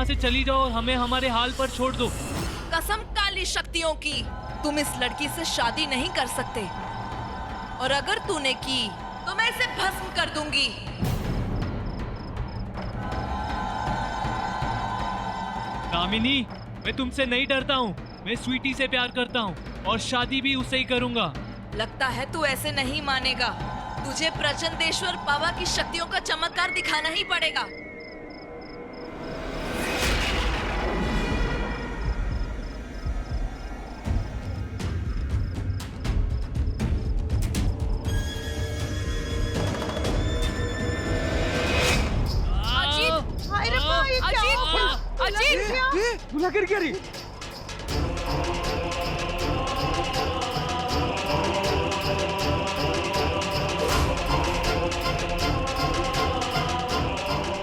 यहाँ से चली जाओ और हमें हमारे हाल पर छोड़ दो। कसम काली शक्तियों की, तुम इस लड़की से शादी नहीं कर सकते, और अगर तूने की तो मैं इसे भस्म कर दूंगी। कामिनी, मैं तुमसे नहीं डरता हूँ। मैं स्वीटी से प्यार करता हूँ और शादी भी उसे ही करूँगा। लगता है तू ऐसे नहीं मानेगा। तुझे प्रचंडेश्वर बाबा की शक्तियों का चमत्कार दिखाना ही पड़ेगा। दूल्हा गिर गया रे।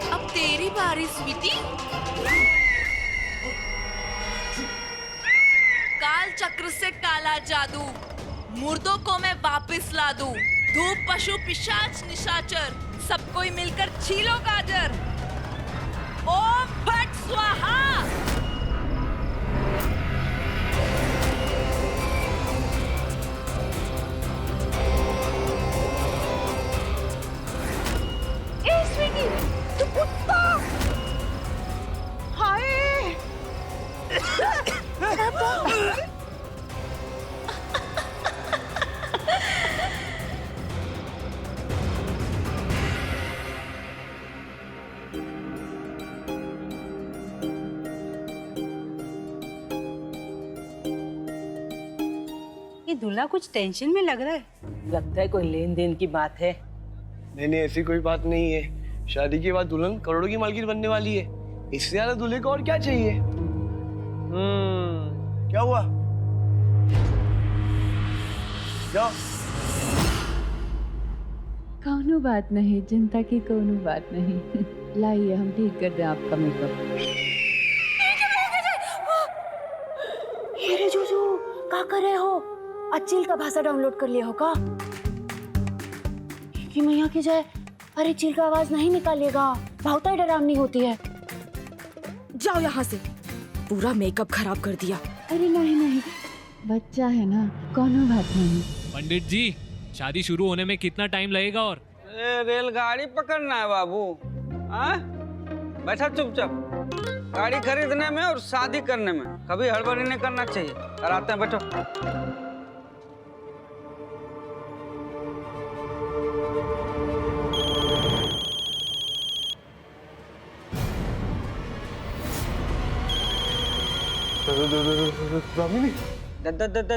अब तेरी बारी स्वीटी। काल चक्र से काला जादू, मुर्दों को मैं वापस ला दूं। धूप पशु पिशाच निशाचर, सब कोई मिलकर छीलो गाजर। ओम फट स्वाहा। ए स्वीटी, तू कुत्ता! हाय! ये दूल्हा कुछ टेंशन में लग रहा है। लगता है कोई लेन देन की बात है। नहीं नहीं, ऐसी कोई बात नहीं है। शादी के बाद दुल्हन करोड़ों की मालकिन बनने वाली है। इससे ज्यादा दूल्हे को और क्या चाहिए? क्या हुआ? जाओ। कौनो बात नहीं, चिंता की कौनो बात नहीं। लाइए हम ठीक कर दें आपका मेकअप। अरे जोजो, क्या कर रहे हो? अचिल का भाषा डाउनलोड कर लिया हो का? कि मैया की जाए, अरे चिल का आवाज नहीं निकालेगा, बहुत ही डरावनी होती है। जाओ यहाँ से, पूरा मेकअप खराब कर दिया। अरे नहीं नहीं, बच्चा है ना, कौनो बात नहीं। पंडित जी, शादी शुरू होने में कितना टाइम लगेगा? और रेलगाड़ी पकड़ना है बाबू। हाँ, बैठा चुपचाप। गाड़ी खरीदने में और शादी करने में कभी हड़बड़ी नहीं करना चाहिए। कराते हैं, बैठो। दामिनी।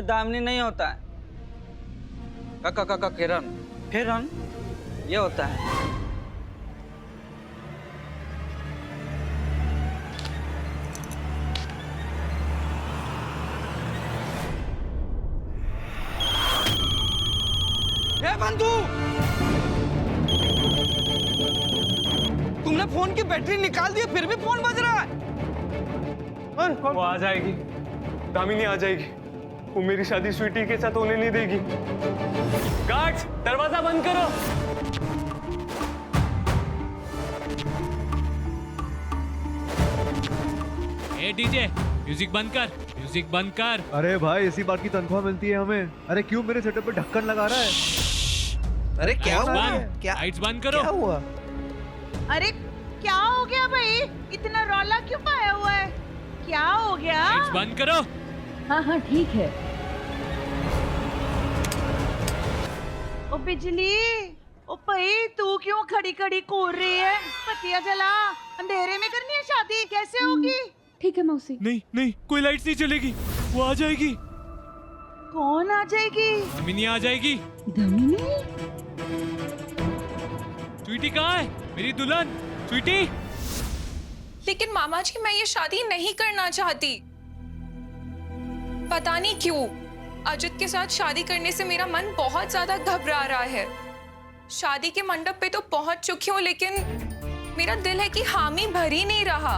दामिनी नहीं होता है, काका किरण, हिरन ये होता है। ए बंधु, तुमने फोन की बैटरी निकाल दी, फिर भी फोन बज रहा है। वो आ जाएगी, दामिनी आ जाएगी। वो मेरी शादी स्वीटी के साथ होने नहीं देगी। गार्ड्स, दरवाजा बंद करो। ए डीजे, म्यूजिक बंद कर, म्यूजिक बंद कर। अरे भाई, इसी बात की तनख्वाह मिलती है हमें। अरे क्यों मेरे सेटअप पे ढक्कन लगा रहा है? अरे क्या हुआ? क्या लाइट्स बंद करो। क्या हुआ? अरे क्या हो गया भाई? इतना रौला क्यों पाया हुआ है? क्या हो गया? लाइट्स बंद करो। हाँ हाँ ठीक है। ओ बिजली, ओ भाई तू क्यों खड़ी खड़ी कूद रही है? पतिया जला, अंधेरे में करनी है शादी, कैसे होगी? ठीक है मौसी। नहीं नहीं, कोई लाइट्स नहीं चलेगी। वो आ जाएगी। कौन आ जाएगी? दामिनी आ जाएगी। दामिनी? स्वीटी कहाँ है? मेरी दुल्हन स्वीटी। लेकिन मामा जी, मैं ये शादी नहीं करना चाहती। पता नहीं क्यों अजित के साथ शादी करने से मेरा मन बहुत ज्यादा घबरा रहा है। शादी के मंडप पे तो पहुंच चुकी हूँ, लेकिन मेरा दिल है कि हामी भर ही नहीं रहा।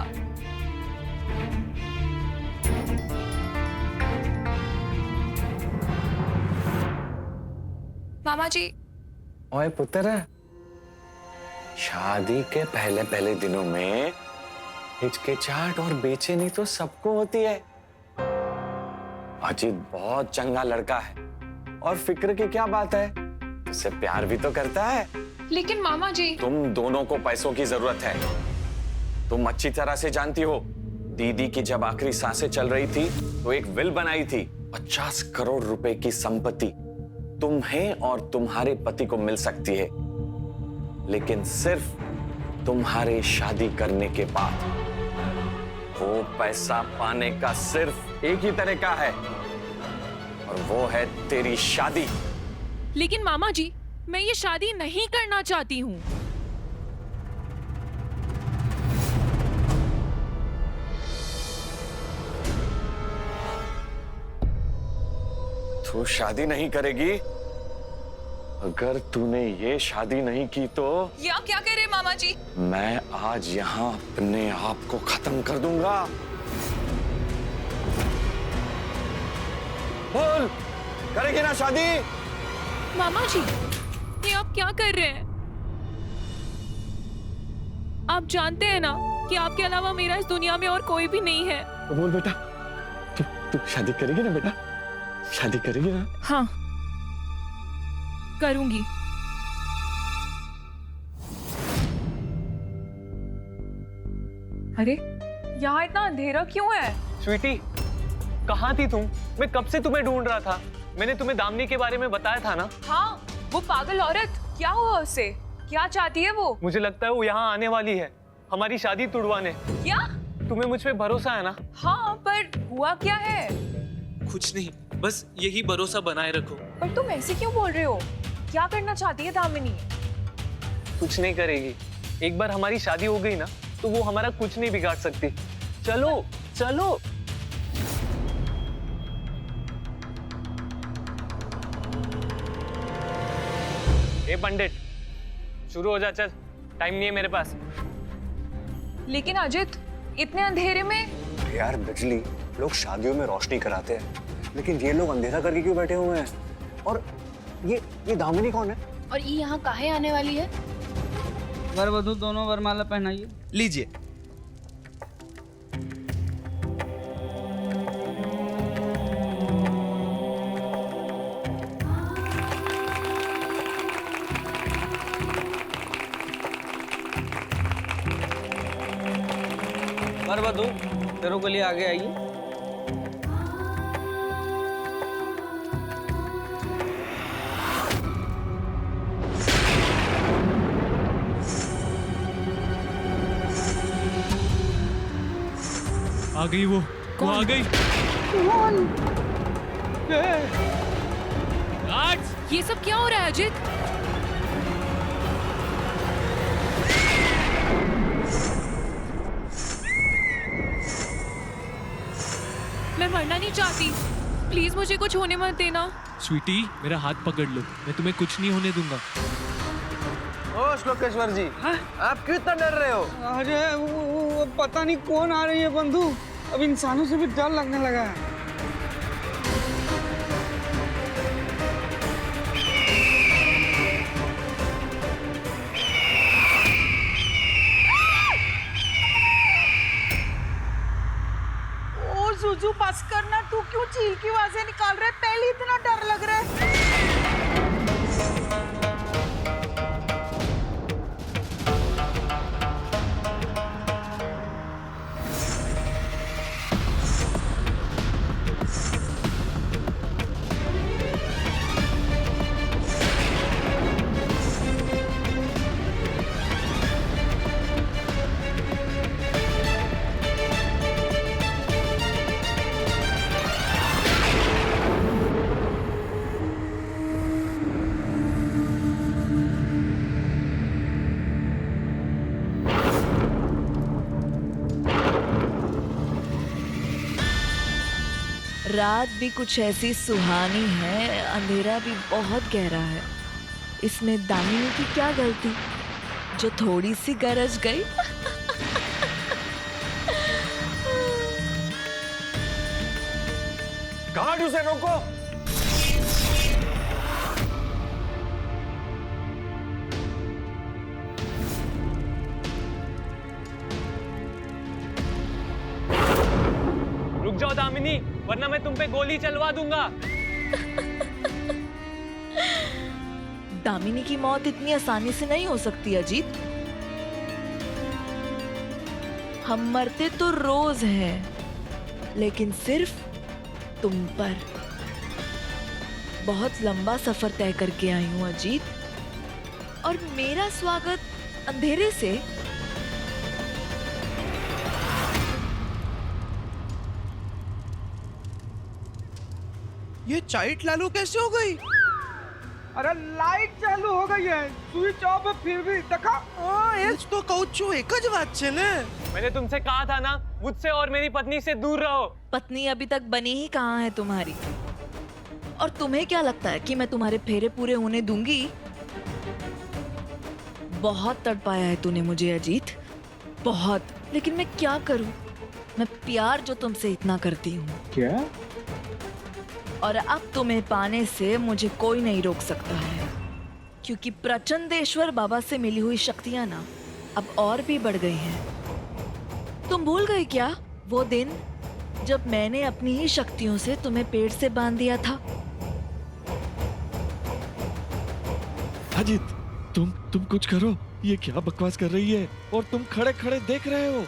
मामा जी। ओए पुत्र, शादी के पहले पहले दिनों में हिचकिचाहट और बेचैनी तो सबको होती है। अजीत बहुत चंगा लड़का है और फिक्र की क्या बात है, उससे प्यार भी तो करता है। लेकिन मामा जी, तुम दोनों को पैसों की जरूरत है। तुम अच्छी तरह से जानती हो, दीदी की जब आखिरी सांसें चल रही थी तो एक विल बनाई थी। 50 करोड़ रुपए की संपत्ति तुम्हें और तुम्हारे पति को मिल सकती है, लेकिन सिर्फ तुम्हारे शादी करने के बाद। वो पैसा पाने का सिर्फ एक ही तरीका है और वो है तेरी शादी। लेकिन मामा जी, मैं ये शादी नहीं करना चाहती हूँ। तू शादी नहीं करेगी? अगर तूने ये शादी नहीं की तो ये आप क्या कह रहे हैं मामा जी? मैं आज यहाँ अपने आप को खत्म कर दूंगा। बोल, करेगी ना शादी? मामा जी, ये आप क्या कर रहे हैं? आप जानते हैं ना कि आपके अलावा मेरा इस दुनिया में और कोई भी नहीं है। तो बोल बेटा, तू शादी करेगी ना बेटा? शादी करेगी ना? हाँ, करूंगी। अरे, यहाँ इतना अंधेरा क्यों है? स्वीटी, कहाँ थी तुम? मैं कब से तुम्हें ढूंढ रहा था। मैंने तुम्हें दामिनी के बारे में बताया था ना? हाँ, वो पागल औरत, क्या हुआ उससे? क्या चाहती है वो? मुझे लगता है वो यहाँ आने वाली है, हमारी शादी तुड़वाने। क्या? तुम्हें मुझ पे भरोसा है ना? हाँ, पर हुआ क्या है? कुछ नहीं, बस यही भरोसा बनाए रखो। पर तुम ऐसे क्यों बोल रहे हो? क्या करना चाहती है दामिनी? कुछ नहीं करेगी। एक बार हमारी शादी हो गई ना तो वो हमारा कुछ नहीं बिगाड़ सकती। चलो चलो। ए पंडित, शुरू हो जा, चल, टाइम नहीं है मेरे पास। लेकिन अजित, इतने अंधेरे में? यार बिजली, लोग शादियों में रोशनी कराते हैं, लेकिन ये लोग अंधेरा करके क्यों बैठे हुए हैं? और ये दामिनी कौन है? और ये यहाँ काहे आने वाली है? वर वधू दोनों वरमाला पहनाइए। लीजिए। वर वधू तेरों के लिए आगे आइए। आ गई वो आ गई। गार्ड्स! ये सब क्या हो रहा है अजित? मैं मरना नहीं चाहती, प्लीज मुझे कुछ होने मत देना। स्वीटी, मेरा हाथ पकड़ लो, मैं तुम्हें कुछ नहीं होने दूंगा। ओ श्लोकेश्वर जी, आप क्यों इतना डर रहे हो? अरे वो पता नहीं कौन आ रही है बंधु, अब इंसानों से भी डर लगने लगा है। ओ जुजू बस करना, तू क्यों चील की आवाजें निकाल रहा है? पहले इतना डर लग रहा है। रात भी कुछ ऐसी सुहानी है, अंधेरा भी बहुत गहरा है। इसमें दामिनी की क्या गलती जो थोड़ी सी गरज गई? गार्ड, उसे रोको। रुक जाओ दामिनी, वरना मैं तुम पे गोली चलवा दूंगा। दामिनी की मौत इतनी आसानी से नहीं हो सकती अजीत। हम मरते तो रोज हैं, लेकिन सिर्फ तुम पर। बहुत लंबा सफर तय करके आई हूं अजीत, और मेरा स्वागत अंधेरे से। ये चाइल्ड लालू कैसे हो गई? अरे लाइट चालू हो गई है, स्विच ऑफ है फिर भी देखा। एज तो कहू છું એક જ વાત છે ને। मैंने तुमसे कहा था ना, मुझसे और मेरी पत्नी से दूर रहो। पत्नी अभी तक बनी ही कहाँ है तुम्हारी? और तुम्हें क्या लगता है कि मैं तुम्हारे फेरे पूरे होने दूंगी? बहुत तड़पाया है तूने मुझे अजीत, बहुत। लेकिन मैं क्या करूं? मैं प्यार जो तुमसे इतना करती हूँ। क्या? और अब तुम्हें पाने से मुझे कोई नहीं रोक सकता है, क्योंकि प्रचंडेश्वर बाबा से मिली हुई शक्तियां ना अब और भी बढ़ गई हैं। तुम भूल गए क्या वो दिन जब मैंने अपनी ही शक्तियों से तुम्हें पेड़ से बांध दिया था? अजीत, तुम कुछ करो। ये क्या बकवास कर रही है? और तुम खड़े खड़े देख रहे हो।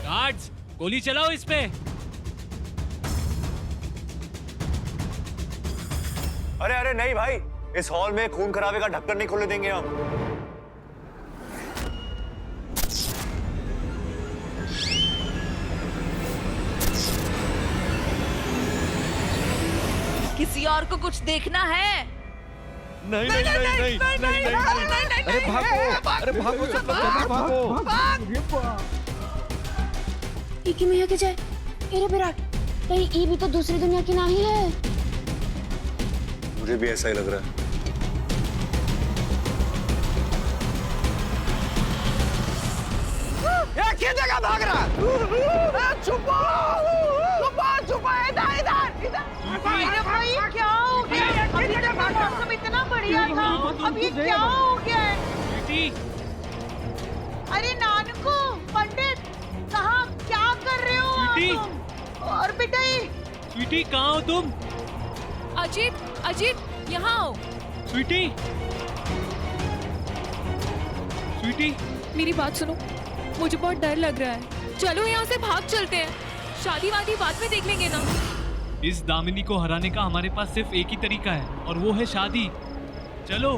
गार्ड्स, गोली चलाओ इस पे। अरे अरे नहीं भाई, इस हॉल में खून खराबे का ढक्कन नहीं खोलने देंगे हम। किसी और को कुछ देखना है? नहीं नहीं नहीं नहीं नहीं नहीं। अरे भागो, अरे भागो, जल्दी भागो। इकी में के जाए। अरे विराट, कहीं ई भी तो दूसरी दुनिया की नहीं है। मुझे भी ऐसा ही लग रहा है। ये किस जगह भाग रहा? छुपो, छुपो, छुपो, इधर इधर इधर। अरे भाई क्या हो गया? अभी तक मौसम इतना बढ़िया था, अब ये क्या हो गया है? बेटी, अरे नानकू, पंडित, कहाँ क्या कर रहे हो आप स्वीटी। तुम? और बेटा स्वीटी कहाँ हो तुम? अजीत, अजीत, यहाँ आओ। स्वीटी, स्वीटी, मेरी बात सुनो, मुझे बहुत डर लग रहा है। चलो यहाँ से भाग चलते हैं, शादी वादी बाद में देख लेंगे ना। इस दामिनी को हराने का हमारे पास सिर्फ एक ही तरीका है, और वो है शादी। चलो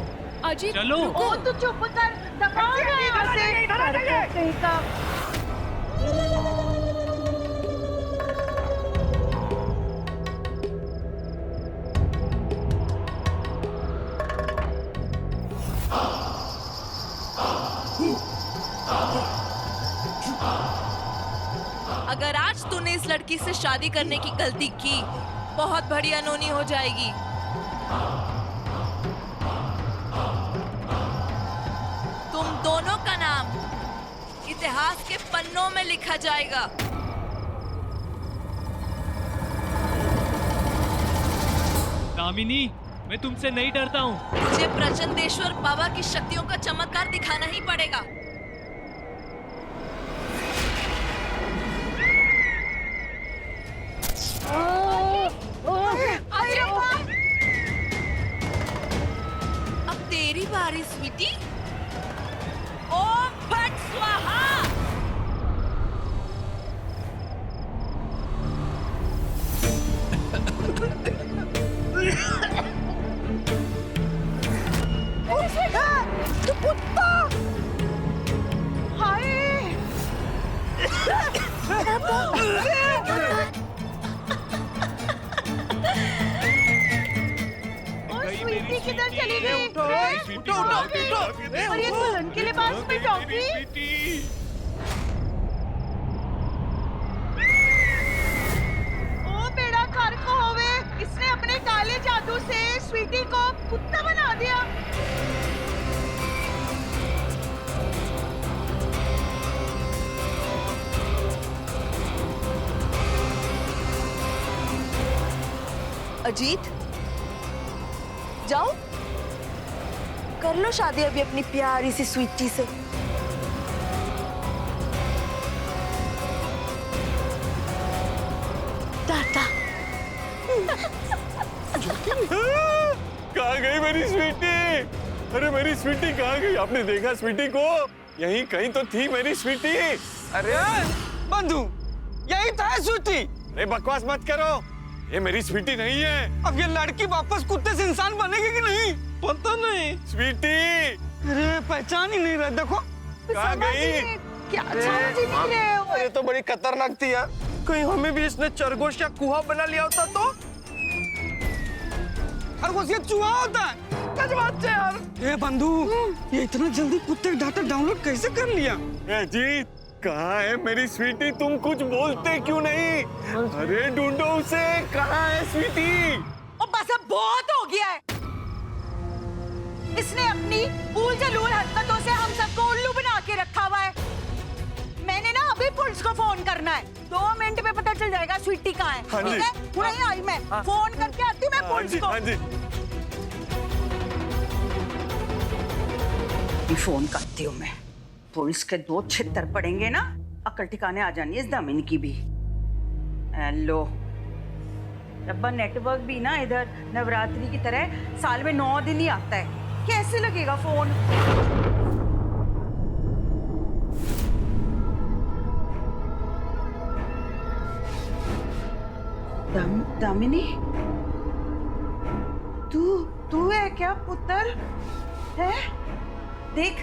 अजीत, चलो। ओ तू चुप कर, दबाओ ना यहाँ से। कहीं का अगर आज तूने इस लड़की से शादी करने की गलती की, बहुत बड़ी अनहोनी हो जाएगी। तुम दोनों का नाम इतिहास के पन्नों में लिखा जाएगा। दामिनी, मैं तुमसे नहीं डरता हूँ। मुझे प्रचंडेश्वर बाबा की शक्तियों का चमत्कार दिखाना ही पड़ेगा। अब तेरी बारी स्वीटी। ओम फट स्वाहा। तू कुत्ता! हाय! स्वीटी किधर चली गई? उठो, उठो, उठो, उठो। और ये दुल्हन के लिबास में डॉगी? ओ बेड़ा कर को होवे, इसने अपने काले जादू से स्वीटी को कुत्ता बना दिया। अजीत, जाओ कर लो शादी अभी अपनी प्यारी सी स्वीटी से। गई मेरी स्वीटी? अरे मेरी स्वीटी कहाँ गई? आपने देखा स्वीटी को? यहीं कहीं तो थी मेरी स्वीटी। अरे बंधु, यही था स्वीटी। अरे बकवास मत करो, ये मेरी स्वीटी नहीं है। अब ये लड़की वापस कुत्ते से इंसान बनेगी कि नहीं पता नहीं। स्वीटी अरे पहचान ही नहीं रहे, देखो कहाँ गई? क्या समझ ही नहीं रहे हो? ये तो बड़ी खतरनाक थी यार, कहीं हमें भी इसने चरगोश या कुहा बना लिया होता तो? खरगोश ये चूहा होता है। सच बात है यार। ये बंधु, ये इतना जल्दी कुत्ते का डाटा डाउनलोड कैसे कर लिया? अजीत कहाँ है मेरी स्वीटी? तुम कुछ बोलते क्यों नहीं? अरे ढूंढो उसे, कहाँ है स्वीटी? ओ बस अब बहुत हो गया है। इसने अपनी ऊल जलूल हरकतों से हम सबको उल्लू बना के रखा हुआ है। मैंने ना अभी पुलिस को फोन करना है, 2 मिनट में पता चल जाएगा स्वीटी कहाँ है। हाँ जी। ठीक है, वहीं आई मैं। फोन करके आती हूँ मैं पुलिस को। हाँ जी। फोन करती हूँ मैं। पुलिस के 2 छितर पड़ेंगे ना, अकल ठिकाने आ जानी है इस दामिनी की भी। हेलो रब्बा, नेटवर्क भी ना इधर नवरात्रि की तरह साल में 9 दिन ही आता है, कैसे लगेगा फोन? दामिनी, तू है क्या पुत्र? है? देख,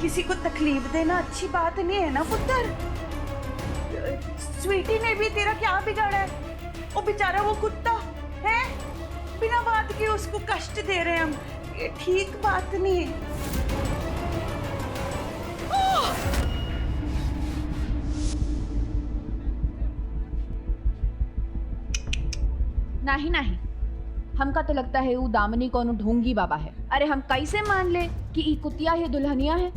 किसी को तकलीफ देना अच्छी बात नहीं है ना पुत्र। स्वीटी ने भी तेरा क्या बिगाड़ा है? वो बेचारा वो कुत्ता है, बिना बात के उसको कष्ट दे रहे हैं हम, ये ठीक बात नहीं है। नहीं नहीं, हमका तो लगता है वो दामिनी कौनो ढोंगी बाबा है। अरे हम कैसे मान ले कि ई कुतिया ही दुल्हनिया है?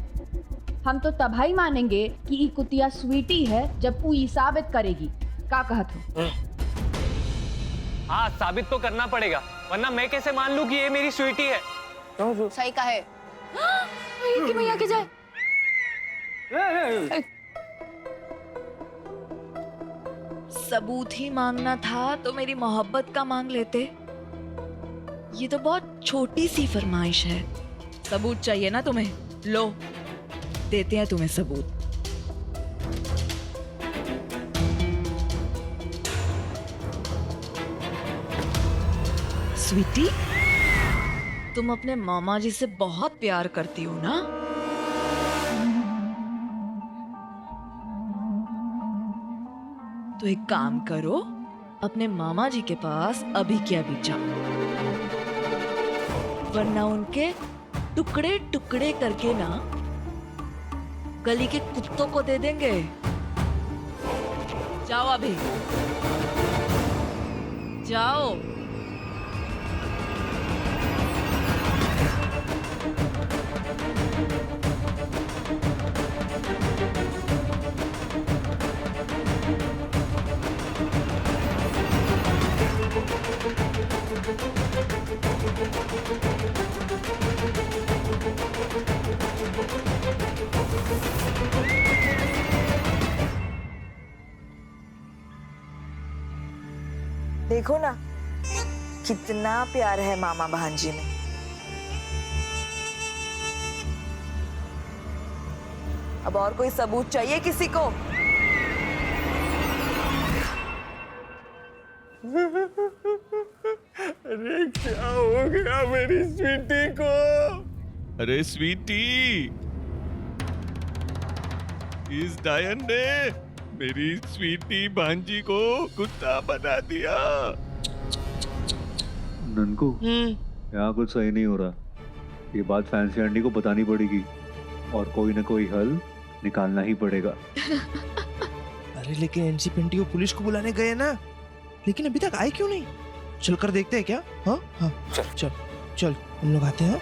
हम तो तब ही मानेंगे कि ई कुतिया स्वीटी है जब वो ई साबित करेगी। क्या कहत हो? हाँ, साबित तो करना पड़ेगा, वरना मैं कैसे मान लूं कि ये मेरी स्वीटी है? सही कहा है। कि मैया के जाए। सबूत ही मांगना था तो मेरी मोहब्बत का मांग लेते। ये तो बहुत छोटी सी फरमाइश है। सबूत चाहिए ना तुम्हें? लो, देते हैं तुम्हें सबूत। स्वीटी, तुम अपने मामा जी से बहुत प्यार करती हो ना? तो एक काम करो, अपने मामा जी के पास अभी के अभी जाओ, वरना उनके टुकड़े टुकड़े करके ना गली के कुत्तों को दे देंगे। जाओ अभी, जाओ। देखो ना कितना प्यार है मामा भांजी में। अब और कोई सबूत चाहिए किसी को? अरे क्या हो गया मेरी स्वीटी को? अरे स्वीटी, इस डायन ने मेरी स्वीटी भांजी को कुत्ता बना दिया। ननकू, यहाँ कुछ सही नहीं हो रहा। ये बात फैंसी आंटी को बतानी पड़ेगी और कोई ना कोई हल निकालना ही पड़ेगा। अरे लेकिन एनसी पिंटी को पुलिस को बुलाने गए ना, लेकिन अभी तक आए क्यों नहीं? चल कर देखते हैं क्या? हाँ हाँ चल चल चल, हम लोग आते हैं।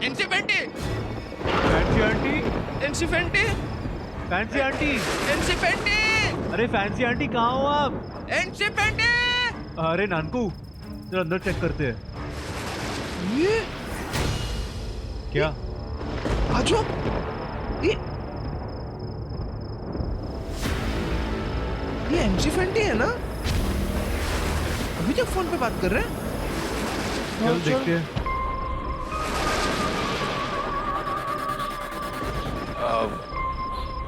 एनसी पिंटी, फैंसी आंटी, एनसी पिंटी, फैंसी आंटी, एनसी पिंटी, अरे फैंसी आंटी कहाँ हो आप? एनसी पिंटी। अरे नानकू, जरा अंदर चेक करते हैं। ये क्या? आजो, ये एनसी पिंटी है ना? अभी तक फोन पे बात कर रहे हैं? चल देखते हैं।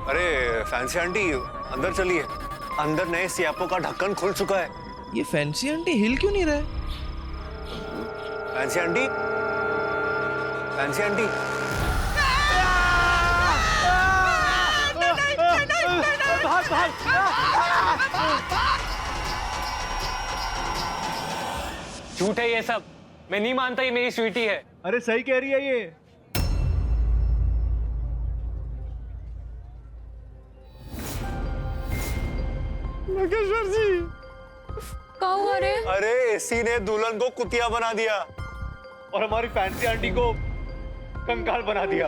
अरे फैंसी आंटी अंदर चलिए, अंदर नए सियापों का ढक्कन खुल चुका है। ये फैंसी आंटी हिल क्यों नहीं रहा है? फैंसी आंटी, फैंसी आंटी, झूठ है ये सब, मैं नहीं मानता ये मेरी स्वीटी है। अरे सही कह रही है ये। नागेश्वर जी, क्या हुआ रे? अरे एसी ने दुल्हन को कुतिया बना दिया और हमारी फैंसी आंटी को कंकाल बना दिया।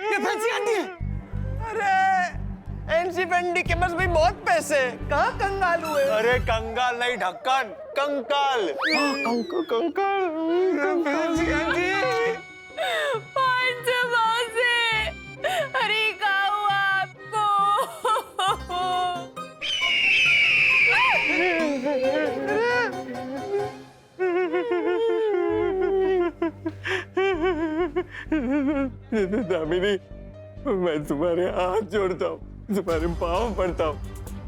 ये फैंसी आंटी है? अरे एनसी पेंडी के पास भी बहुत पैसे, कहाँ कंगाल हुए? अरे कंगाल नहीं, ढक्कन, कंकाल। कंकाल। फैंसी आंटी अरे क्या हुआ आपको? दामिनी, मैं तुम्हारे हाथ जोड़ता हूँ, तुम्हारे पाँव पड़ता हूँ,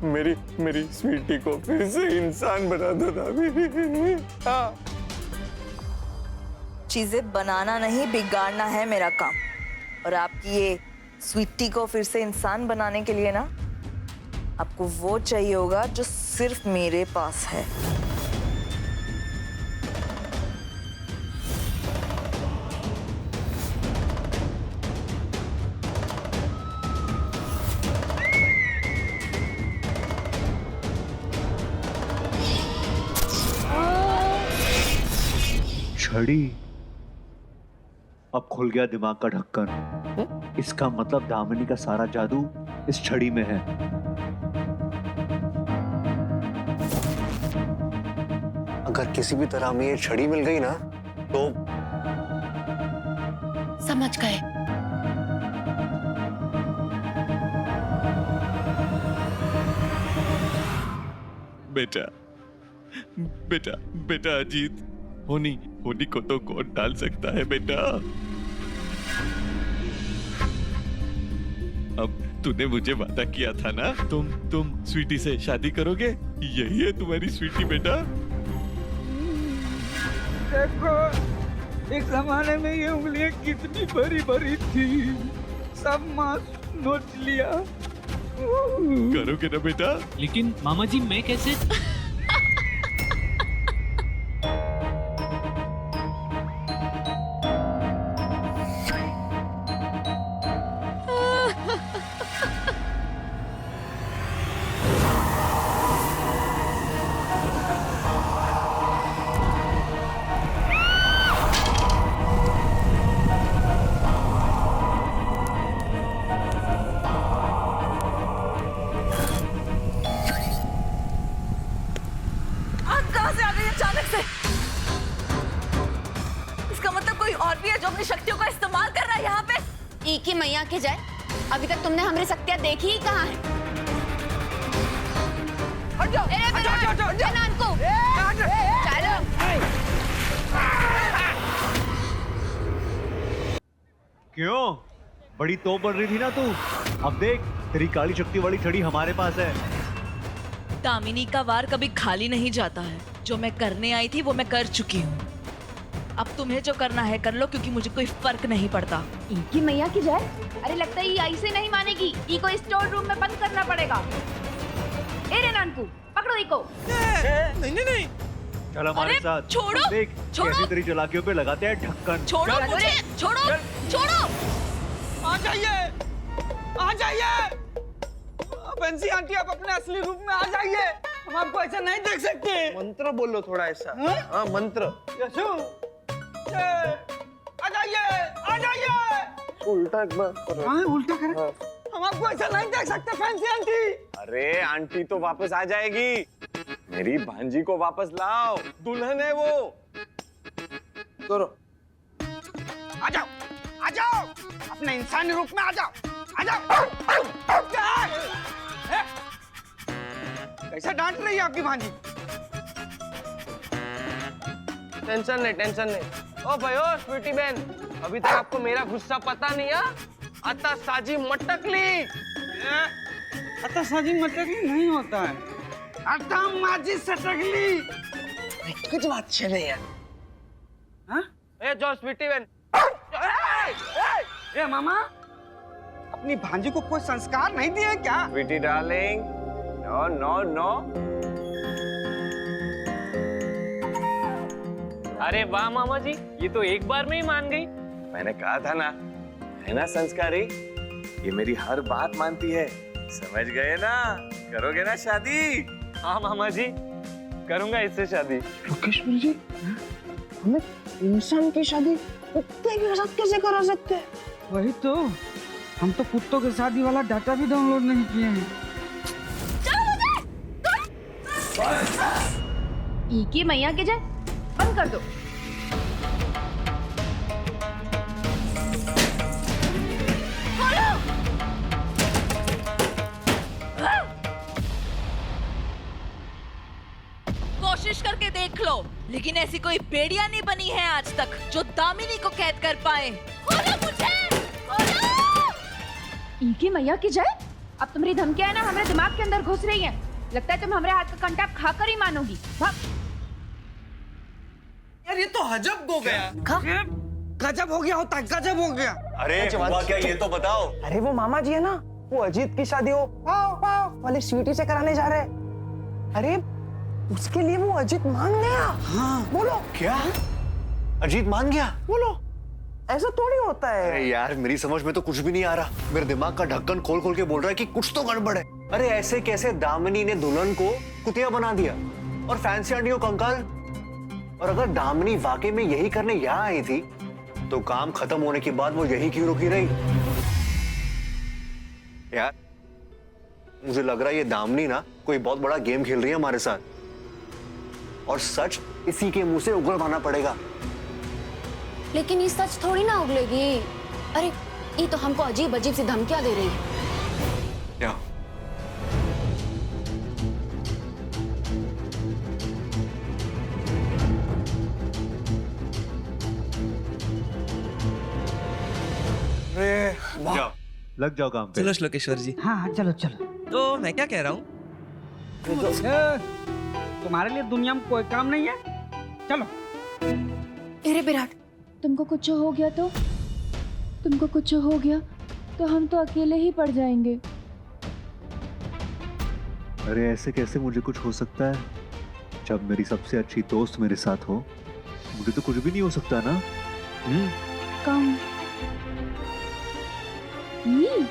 मेरी स्वीटी को फिर से इंसान बना दो दामिनी। हाँ। चीजें बनाना नहीं बिगाड़ना है मेरा काम, और आपकी ये स्वीटी को फिर से इंसान बनाने के लिए ना आपको वो चाहिए होगा जो सिर्फ मेरे पास है। छड़ी। अब खुल गया दिमाग का ढक्कन। इसका मतलब दामिनी का सारा जादू इस छड़ी में है। अगर किसी भी तरह हमें ये छड़ी मिल गई ना तो समझ गए। बेटा बेटा बेटा अजीत, होनी को तो कौन डाल सकता है बेटा? अब तूने मुझे वादा किया था ना, तुम स्वीटी से शादी करोगे। यही है तुम्हारी स्वीटी बेटा। देखो एक जमाने में ये उंगलियां कितनी बड़ी बड़ी थी, सब मांस नोच लिया। करोगे ना बेटा? लेकिन मामा जी मैं कैसे? ई की मैया के जाए, अभी तक तुमने हमारी शक्तियां देखी ही कहाँ है? हट जाओ, चलो। क्यों? बड़ी तोप बन रही थी ना तू। अब देख, तेरी काली शक्ति वाली छड़ी हमारे पास है। दामिनी का वार कभी खाली नहीं जाता है। जो मैं करने आई थी वो मैं कर चुकी हूँ। अब तुम्हें जो करना है कर लो, क्योंकि मुझे कोई फर्क नहीं पड़ता। ई की मैया की जाए? अरे लगता है ये ऐसे नहीं मानेगी। ई को स्टोर रूम में बंद करना पड़ेगा। ए रे नानकू, पकड़ो ई को। नहीं नहीं नहीं, चल हमारे साथ। छोड़ो, देख कैसे तेरी चालाकियों पे लगाते हैं ढक्कन। छोड़ो मुझे, छोड़ो छोड़ो। आ जाइए, आ जाइए। फैंसी आंटी आप अपने असली रूप में आ जाइए, हम आपको ऐसा नहीं देख सकते। मंत्र बोल लो थोड़ा ऐसा। हाँ मंत्र। यशु, आ जाइए, आ जाइए। उल्टा एक बार करो। हाँ उल्टा करें। हम आपको ऐसा नहीं देख सकते फैंसी आंटी। अरे आंटी तो वापस आ जाएगी, मेरी भांजी को वापस लाओ, दुल्हन है वो। करो। आ जाओ, आ जाओ, अपने इंसानी रूप में आ जाओ, आ जाओ। ऐसा डांट रही है आपकी भांजी? टेंशन नहीं। ओ भाई ओ स्वीटी बहन, अभी तक आपको मेरा गुस्सा पता नहीं है? आता साजी मटकली। अता साजी मटकली नहीं होता है, अता माजी सटकली। कुछ बात चले यार। हाँ? ए जो स्वीटी बहन। ए मामा, अपनी भांजी को कोई संस्कार नहीं दिए क्या? Sweetie darling, no no no. अरे वाह मामा जी, ये तो एक बार में ही मान गई। मैंने कहा था ना, है ना संस्कारी? ये मेरी हर बात मानती है, समझ गए ना? करोगे ना शादी? हाँ मामा जी, करूंगा इससे शादी। लोकेश्वर जी, हमें इंसान की शादी कुत्ते के साथ कैसे करा सकते हैं? वही तो, हम तो कुत्तों की शादी वाला डाटा भी डाउनलोड नहीं किए हैं। ई की मैया के जाए, बंद कर दो। कोशिश करके देख लो, लेकिन ऐसी कोई बेड़िया नहीं बनी है आज तक जो दामिनी को कैद कर पाए। खोलो मुझे, खोलो! ई की मैया की जाए, अब तुम्हारी धमकियां ना हमारे दिमाग के अंदर घुस रही हैं। लगता है तुम हमारे हाथ का कंटाप खाकर ही मानोगी। भाग। यार ये तो हजब हो गया। गजब हो गया होता है, गजब हो गया। अरे हुआ क्या ये तो बताओ। अरे वो मामा जी है ना, वो अजीत की शादी हो वाले स्वीटी से कराने जा रहे हैं। अरे उसके लिए वो अजीत मान गया। हाँ। बोलो क्या? अजीत मान गया? बोलो, ऐसा थोड़ी होता है। अरे यार मेरी समझ में तो कुछ भी नहीं आ रहा। मेरे दिमाग का ढक्कन खोल खोल के बोल रहा है कि कुछ तो गड़बड़ है। अरे ऐसे कैसे दामिनी ने दुल्हन को कुतिया बना दिया और फैंसी आंटी को कंकाल? और अगर दामिनी वाकई में यही करने यहाँ आई थी तो काम खत्म होने के बाद वो यही क्यों रुकी रही? यार मुझे लग रहा है ये दामिनी ना कोई बहुत बड़ा गेम खेल रही है हमारे साथ, और सच इसी के मुंह से उगलवाना पड़ेगा। लेकिन ये सच थोड़ी ना उगलेगी। अरे ये तो हमको अजीब अजीब सी धमकियां दे रही है। क्या? जाओ, लग जाओ काम पे। चलो श्लोकेश्वर जी। हाँ चलो चलो। तो मैं क्या कह रहा हूँ, तुम्हारे लिए दुनिया में कोई काम नहीं है, चलो। अरे विराट, तुमको कुछ हो गया तो? तुमको कुछ हो गया तो हम तो अकेले ही पड़ जाएंगे। अरे ऐसे कैसे मुझे कुछ हो सकता है? जब मेरी सबसे अच्छी दोस्त मेरे साथ हो, मुझे तो कुछ भी नहीं हो सकता ना। कम ये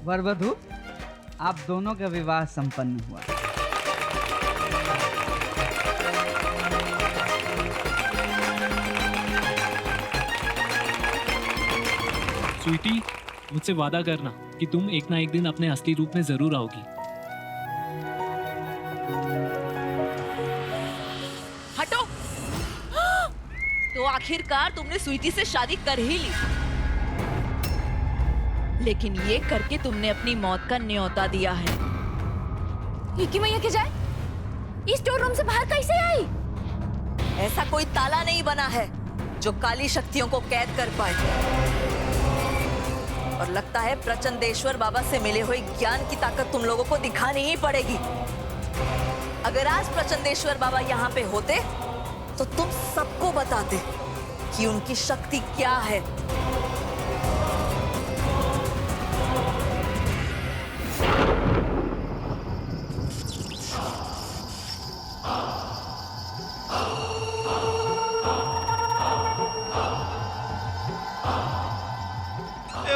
वरवधु, आप दोनों का विवाह संपन्न हुआ। स्वीटी, मुझसे वादा करना कि तुम एक ना एक दिन अपने असली रूप में जरूर आओगी। हटो। तो आखिरकार तुमने स्वीटी से शादी कर ही ली, लेकिन ये करके तुमने अपनी मौत का न्योता दिया है। की मैया के जाए, इस स्टोर रूम से बाहर कैसे आई? ऐसा कोई ताला नहीं बना है जो काली शक्तियों को कैद कर पाए। और लगता है प्रचंडेश्वर बाबा से मिले हुए ज्ञान की ताकत तुम लोगों को दिखानी ही पड़ेगी। अगर आज प्रचंडेश्वर बाबा यहाँ पे होते तो तुम सबको बताते कि उनकी शक्ति क्या है।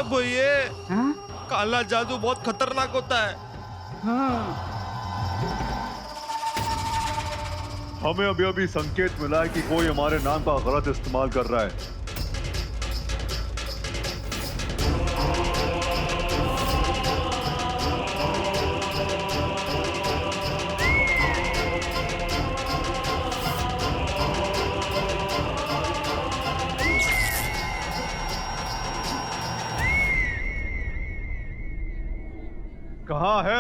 भैया, हाँ? काला जादू बहुत खतरनाक होता है। हाँ। हमें अभी अभी संकेत मिला है कि कोई हमारे नाम का गलत इस्तेमाल कर रहा है।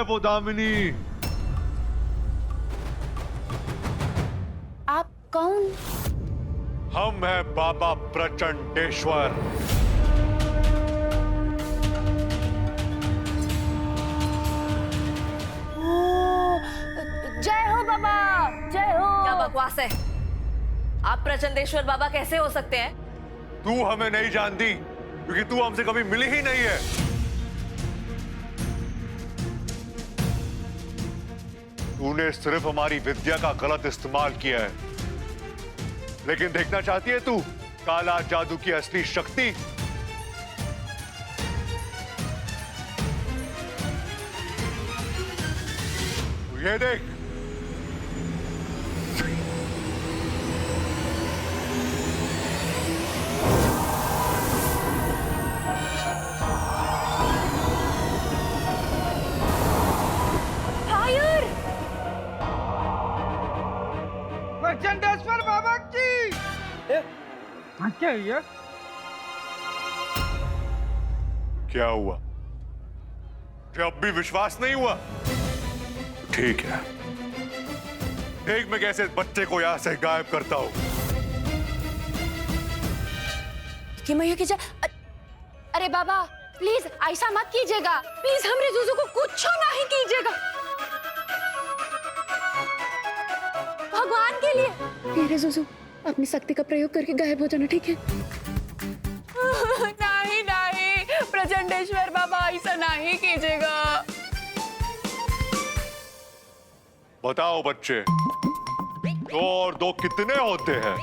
वो दामिनी? आप कौन? हम हैं बाबा प्रचंडेश्वर। जय हो बाबा, जय हो। क्या बकवास है? आप प्रचंडेश्वर बाबा कैसे हो सकते हैं? तू हमें नहीं जानती क्योंकि तू हमसे कभी मिली ही नहीं है। तूने सिर्फ हमारी विद्या का गलत इस्तेमाल किया है, लेकिन देखना चाहती है तू काला जादू की असली शक्ति? तू ये देख, प्रचंडेश्वर बाबा की। क्या ये? क्या हुआ? अब भी विश्वास नहीं हुआ? ठीक है, देख मैं कैसे इस बच्चे को यहां से गायब करता हूं। कि मैया की अरे बाबा प्लीज ऐसा मत कीजिएगा, प्लीज हमरे जुजू को कुछ नहीं कीजिएगा, भगवान के लिए। मेरे जुजू अपनी शक्ति का प्रयोग करके गायब हो जाना, ठीक है? नहीं नहीं प्रचंडेश्वर बाबा ऐसा नहीं कीजिएगा। बताओ बच्चे, 2 और 2 कितने होते हैं?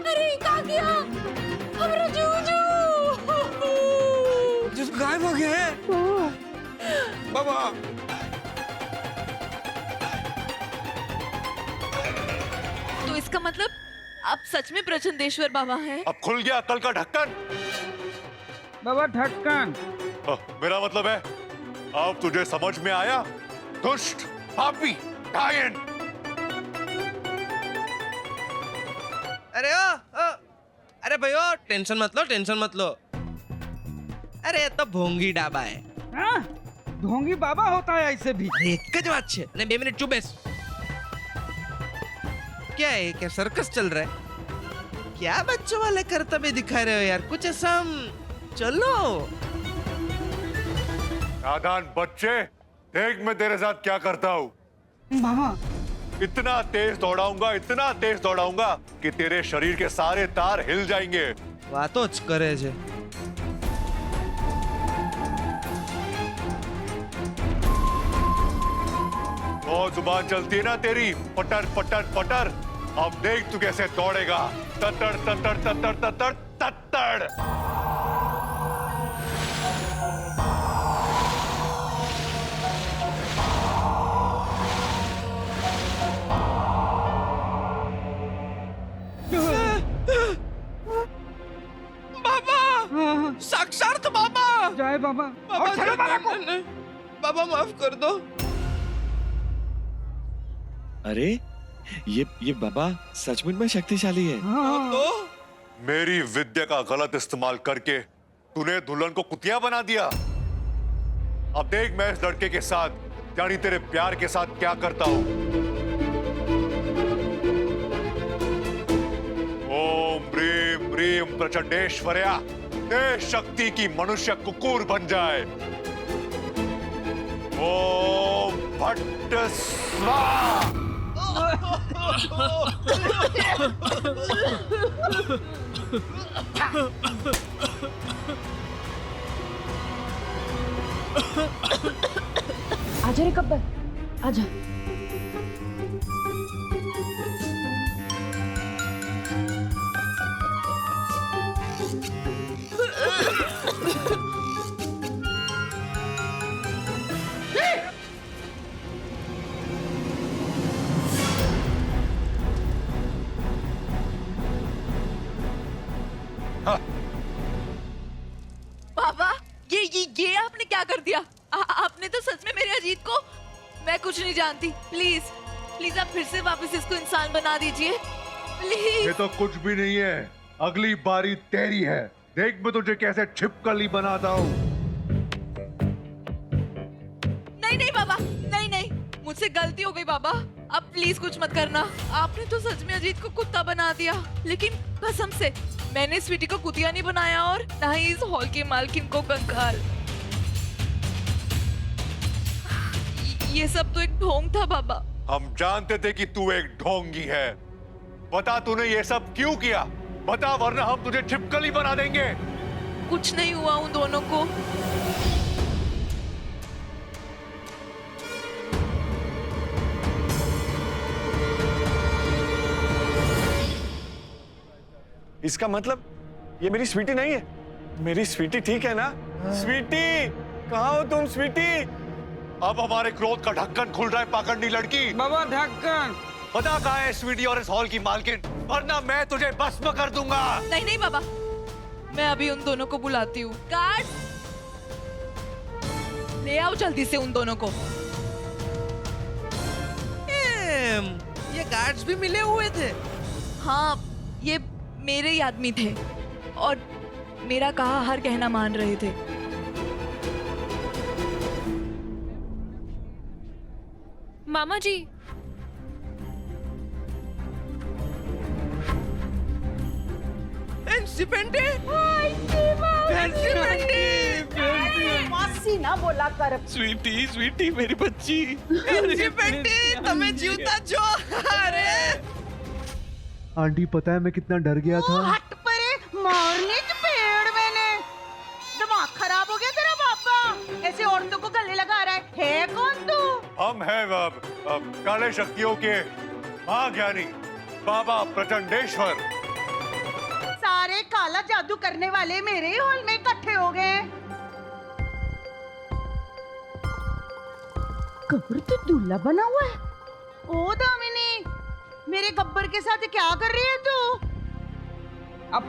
अरे क्या किया हमारा जूजू? गायब हो गया है बाबा। तो इसका मतलब आप सच में प्रचंडेश्वर बाबा हैं? अब खुल गया अक्ल का ढक्कन। बाबा ढक्कन। मेरा मतलब है अब तुझे समझ में आया, दुष्ट, पापी, डायन। अरे अरे भैया टेंशन मत लो, टेंशन मत लो। अरे ये तो भोंगी डाबा है। हाँ? ढोंगी बाबा होता है ऐसे भी? अरे एक ज बात छे। अरे 2 मिनट चुप बेस। क्या है, क्या सर्कस चल रहा है? क्या बच्चों वाले करतबे दिखा रहे हो यार, कुछ असम चलो। नादान बच्चे, देख मैं तेरे साथ क्या करता हूँ। बाबा इतना तेज दौड़ाऊंगा कि तेरे शरीर के सारे तार हिल जाएंगे। वातो ज करे छे। और जुबान चलती है ना तेरी, पटर पटर पटर। अब देख तू कैसे दौड़ेगा, तत्तड़ तत्तड़ तत्तड़ तत्तड़ तत्तड़। बाबा, साक्षात बाबा। जय बाबा। बाबा चलो बाबा को। बाबा माफ कर दो। अरे ये बाबा सचमुच में शक्तिशाली है। तो मेरी विद्या का गलत इस्तेमाल करके तूने दुल्हन को कुतिया बना दिया। अब देख मैं इस लड़के के साथ यानी तेरे प्यार के साथ क्या करता हूं। ओम ह्रीम ह्रीम प्रचंडेश्वर्या, दे शक्ति की मनुष्य कुकुर बन जाए। ओम भट्ट स्वाहा। आजा रे कब्बर, आजा। बाबा ये आपने क्या कर दिया? आपने तो सच में मेरे अजीत को। मैं कुछ नहीं जानती, प्लीज प्लीज आप फिर से वापस इसको इंसान बना दीजिए। प्लीज। ये तो कुछ भी नहीं है, अगली बारी तेरी है। देख मैं तुझे कैसे छिपकली बनाता हूँ। नहीं नहीं बाबा, नहीं नहीं, मुझसे गलती हो गई बाबा। अब प्लीज कुछ मत करना। आपने तो सच में अजीत को कुत्ता बना दिया, लेकिन कसम से मैंने स्वीटी को कुतिया नहीं बनाया और ना ही इस हॉल की मालकिन को कंकाल। ये सब तो एक ढोंग था बाबा। हम जानते थे कि तू एक ढोंगी है। बता तूने ये सब क्यों किया, बता, वरना हम तुझे छिपकली बना देंगे। कुछ नहीं हुआ उन दोनों को। इसका मतलब ये मेरी स्वीटी नहीं है? मेरी स्वीटी ठीक है ना? स्वीटी, कहाँ हो तुम स्वीटी? अब हमारे क्रोध का ढक्कन खुल रहा है पाखंडी लड़की। बाबा ढक्कन बता कहाँ है स्वीटी और इस हॉल की मालकिन, वरना मैं तुझे भस्म कर दूंगा। नहीं नहीं बाबा, मैं अभी उन दोनों को बुलाती हूँ। गार्ड, ले आओ जल्दी से उन दोनों को। ये गार्ड्स भी मिले हुए थे? हाँ, ये मेरे ही आदमी थे और मेरा कहा हर कहना मान रहे थे। मामा जी, मासी ना बोला कर। स्वीटी स्वीटी मेरी बच्ची। तुम्हें जीवता जो। अरे आंटी पता है मैं कितना डर गया था। हट परे, मारने के पेड़ मैंने। दिमाग खराब हो गया तेरा बापा, ऐसे औरतों को गले लगा रहा है कौन तू? हम हैं अब काले शक्तियों के महाज्ञानी बाबा प्रचंडेश्वर। सारे काला जादू करने वाले मेरे ही हॉल में इकट्ठे हो गए। गब्बर तो दूल्हा बना हुआ है। ओ दामिनी, मेरे गब्बर के साथ क्या कर रही है तू? अब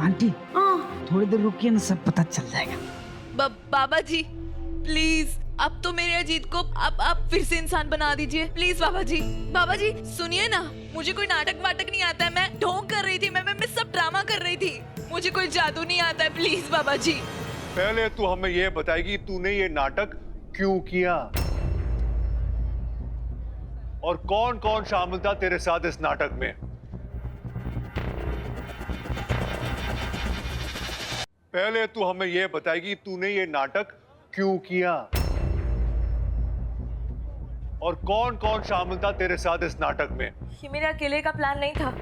आंटी थोड़ी देर रुकिए ना, सब पता चल जाएगा। बाबा जी प्लीज, अब तो मेरे अजीत को आप फिर से इंसान बना दीजिए प्लीज। बाबा जी सुनिए ना, मुझे कोई नाटक वाटक नहीं आता है। मैं ढोंग कर रही थी, मैं सब ड्रामा कर रही थी। मुझे कोई जादू नहीं आता है, प्लीज बाबा जी। पहले तू हमें ये बताएगी तूने ये नाटक क्यों किया और कौन कौन शामिल था तेरे साथ इस नाटक में। पहले तू हमें ये बताएगी तूने ये नाटक क्यों किया और कौन कौन शामिल था तेरे साथ इस नाटक में। ये मेरे अकेले का प्लान नहीं था।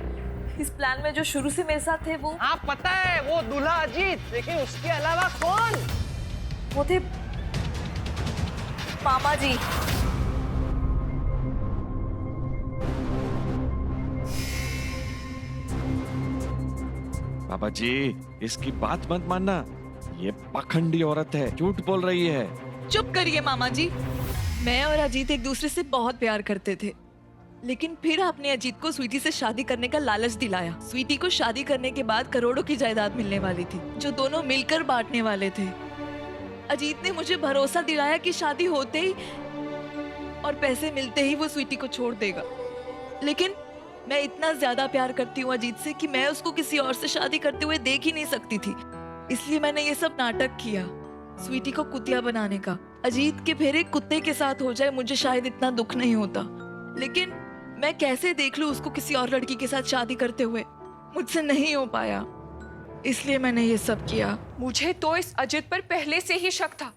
इस प्लान में जो शुरू से मेरे साथ थे वो, हाँ पता है, वो दूल्हा अजीत, लेकिन उसके अलावा कौन? वो थे मामा जी। बाबा जी इसकी बात मत मानना, ये पाखंडी औरत है, झूठ बोल रही है। चुप करिए मामा जी। मैं और अजीत एक दूसरे से बहुत प्यार करते थे, लेकिन फिर आपने अजीत को स्वीटी से शादी करने का लालच दिलाया। स्वीटी को शादी करने के बाद करोड़ों की जायदाद मिलने वाली थी, जो दोनों मिलकर बांटने वाले थे। अजीत ने मुझे भरोसा दिलाया कि शादी होते ही और पैसे मिलते ही वो स्वीटी को छोड़ देगा, लेकिन मैं इतना ज्यादा प्यार करती हूँ अजीत से कि मैं उसको किसी और से शादी करते हुए देख ही नहीं सकती थी। इसलिए मैंने ये सब नाटक किया, स्वीटी को कुतिया बनाने का। अजीत के फेरे कुत्ते के साथ हो जाए मुझे शायद इतना दुख नहीं होता, लेकिन मैं कैसे देख लूं उसको किसी और लड़की के साथ शादी करते हुए। मुझसे नहीं हो पाया, इसलिए मैंने ये सब किया। मुझे तो इस अजित पर पहले से ही शक था,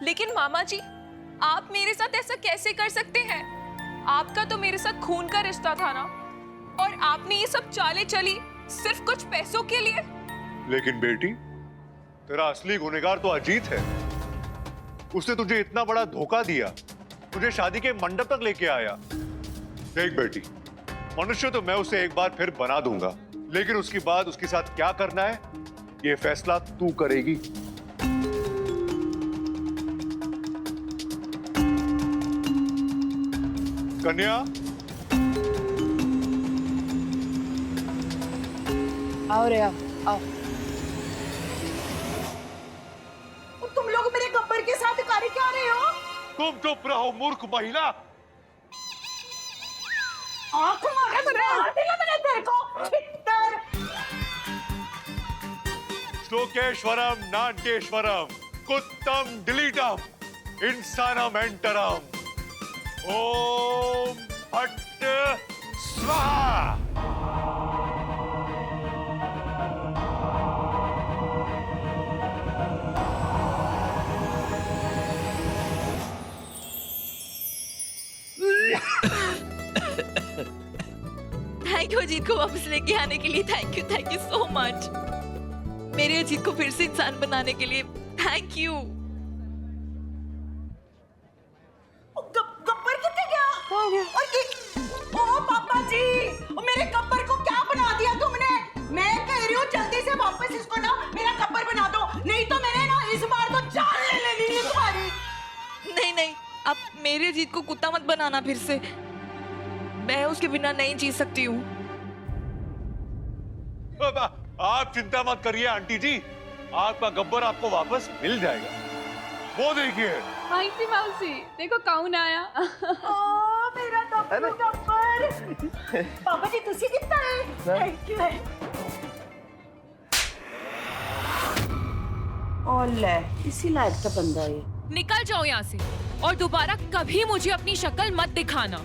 लेकिन मामा जी आप मेरे साथ ऐसा कैसे कर सकते हैं? आपका तो मेरे साथ खून का रिश्ता था ना, और आपने ये सब चालें चली सिर्फ कुछ पैसों के लिए। लेकिन बेटी, तेरा असली गुनहगार तो अजीत है। उसने तुझे इतना बड़ा धोखा दिया, तुझे शादी के मंडप तक लेके आया। देख बेटी, मनुष्य तो मैं उसे एक बार फिर बना दूंगा, लेकिन उसके बाद उसके साथ क्या करना है ये फैसला तू करेगी। कन्या, आओ रे आओ आओ। तुम लोग मेरे गब्बर के साथ कार्य क्या रहे हो? तुम चुप रहो मूर्ख महिला। आंख मार दिया मैंने श्लोकेश्वरम नाट्येश्वरम कुत्तम डिलीटम इंसानम एंटरम ओम फट स्वाहा। थैंक यू अजीत को वापस लेके आने के लिए। Thank you so much. मेरे अजीत को फिर से इंसान बनाने के लिए थैंक यू। गब्बर कितने गया? और ये ओ पापा जी, ओ मेरे गब्बर को क्या बना दिया तुमने? मैं कह रही हूँ जल्दी से वापस इसको ना मेरा गब्बर बना दो, नहीं तो मैंने ना इस बार तो जान ले लेनी है तुम्हारी। नहीं, अब मेरे अजीत को कुत्ता मत बनाना फिर से। मैं उसके बिना नहीं जी सकती हूँ। आप चिंता मत करिए आंटी जी, आपका गब्बर आपको वापस मिल जाएगा। वो देखिए माइसी मौसी, देखो कौन आया। ओ मेरा गब्बर। पापा जी तुसी कितना है? Thank you. ओले इसी लायक का बंदा है। निकल जाओ यहाँ से और दोबारा कभी मुझे अपनी शक्ल मत दिखाना।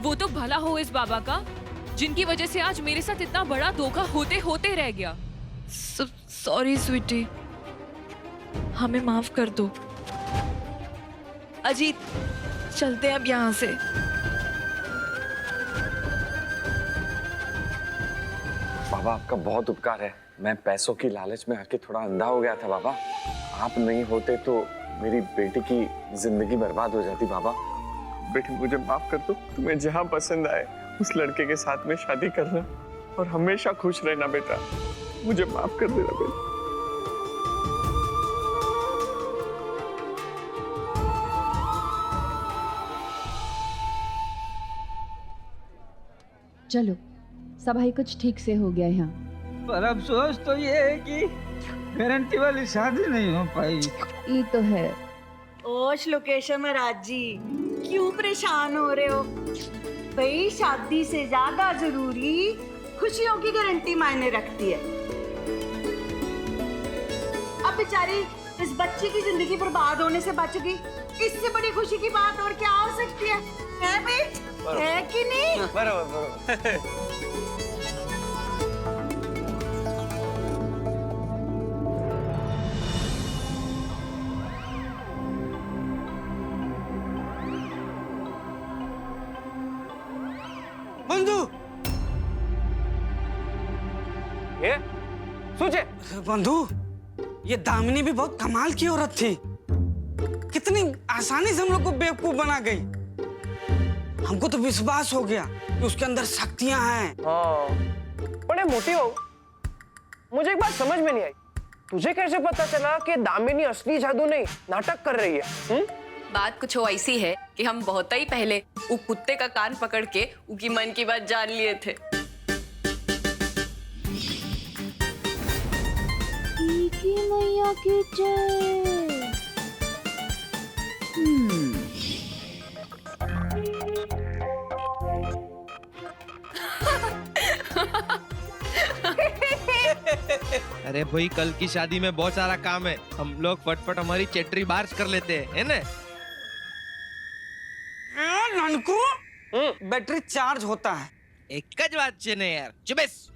वो तो भला हो इस बाबा का, जिनकी वजह से आज मेरे साथ इतना बड़ा धोखा होते होते रह गया। सॉरी स्वीटी, हमें माफ कर दो। अजीत चलते हैं अब यहाँ से। बाबा आपका बहुत उपकार है। मैं पैसों की लालच में आके थोड़ा अंधा हो गया था बाबा। आप नहीं होते तो मेरी बेटी की जिंदगी बर्बाद हो जाती बाबा। बेटी मुझे माफ कर दो। तुम्हें जहाँ पसंद आए उस लड़के के साथ में शादी करना और हमेशा खुश रहना बेटा। मुझे माफ कर देना बेटा। चलो सब भाई कुछ ठीक से हो गया यहाँ। पर अफसोस तो ये है कि गारंटी वाली शादी नहीं हो पाई। ये तो है। ओ श्लोकेश महाराज जी, क्यों परेशान हो रहे हो? भाई शादी से ज्यादा जरूरी खुशियों की गारंटी मायने रखती है। अब बेचारी इस बच्ची की जिंदगी बर्बाद होने से बच गई, इससे बड़ी खुशी की बात और क्या हो सकती है बेट? है कि नहीं? बराबर। बंधु, ये सोचे बंधु, ये दामिनी भी बहुत कमाल की औरत थी। कितनी आसानी से हम लोग को बेवकूफ बना गई। हमको तो विश्वास हो गया कि उसके अंदर शक्तियां हैं। हाँ, बड़े मोटी हो। मुझे एक बात समझ में नहीं आई, तुझे कैसे पता चला कि दामिनी असली जादू नहीं नाटक कर रही है? बात कुछ ऐसी है कि हम बहुत ही पहले वो कुत्ते का कान पकड़ के उसकी मन की बात जान लिए थे। मैया की जय। अरे भाई कल की शादी में बहुत सारा काम है, हम लोग फटफट हमारी चेट्री बार्ज कर लेते हैं, है ना? ननकू, बैटरी चार्ज होता है। एक बात चेने यार, चुबेस